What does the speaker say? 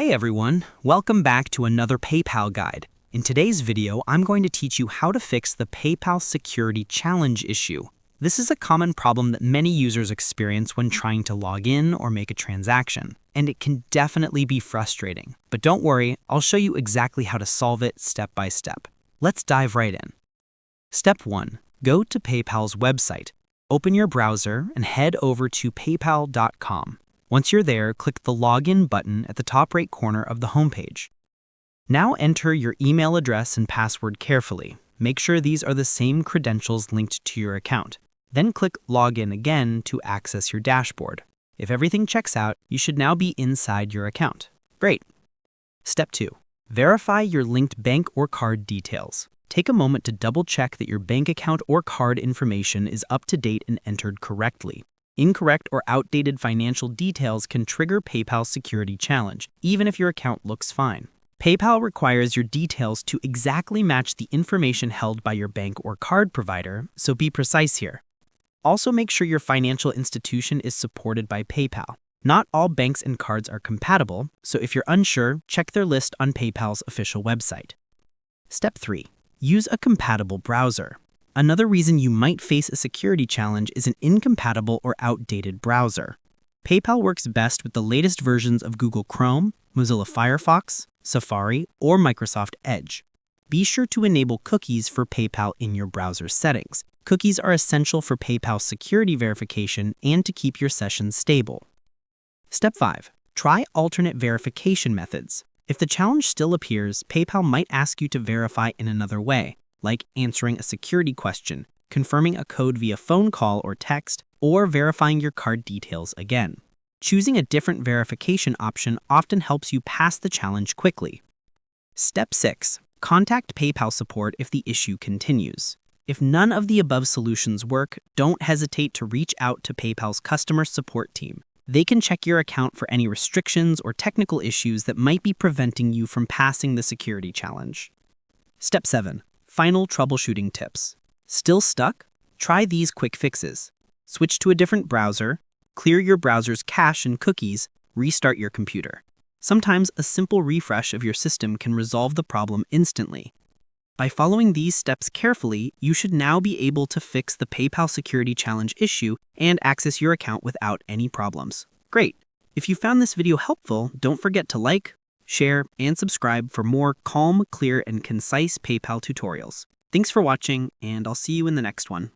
Hey everyone, welcome back to another PayPal guide. In today's video, I'm going to teach you how to fix the PayPal security challenge issue. This is a common problem that many users experience when trying to log in or make a transaction, and it can definitely be frustrating. But don't worry, I'll show you exactly how to solve it step by step. Let's dive right in. Step 1. Go to PayPal's website. Open your browser and head over to paypal.com. Once you're there, click the Login button at the top right corner of the homepage. Now enter your email address and password carefully. Make sure these are the same credentials linked to your account. Then click Login again to access your dashboard. If everything checks out, you should now be inside your account. Great! Step 2. Verify your linked bank or card details. Take a moment to double-check that your bank account or card information is up to date and entered correctly. Incorrect or outdated financial details can trigger PayPal's security challenge, even if your account looks fine. PayPal requires your details to exactly match the information held by your bank or card provider, so be precise here. Also, make sure your financial institution is supported by PayPal. Not all banks and cards are compatible, so if you're unsure, check their list on PayPal's official website. Step 3. Use a compatible browser. Another reason you might face a security challenge is an incompatible or outdated browser. PayPal works best with the latest versions of Google Chrome, Mozilla Firefox, Safari, or Microsoft Edge. Be sure to enable cookies for PayPal in your browser settings. Cookies are essential for PayPal's security verification and to keep your sessions stable. Step 5. Try alternate verification methods. If the challenge still appears, PayPal might ask you to verify in another way, like answering a security question, confirming a code via phone call or text, or verifying your card details again. Choosing a different verification option often helps you pass the challenge quickly. Step 6. Contact PayPal support if the issue continues. If none of the above solutions work, don't hesitate to reach out to PayPal's customer support team. They can check your account for any restrictions or technical issues that might be preventing you from passing the security challenge. Step 7. Final troubleshooting tips. Still stuck? Try these quick fixes. Switch to a different browser, clear your browser's cache and cookies, restart your computer. Sometimes a simple refresh of your system can resolve the problem instantly. By following these steps carefully, you should now be able to fix the PayPal security challenge issue and access your account without any problems. Great! If you found this video helpful, don't forget to like, share, and subscribe for more calm, clear, and concise PayPal tutorials. Thanks for watching, and I'll see you in the next one.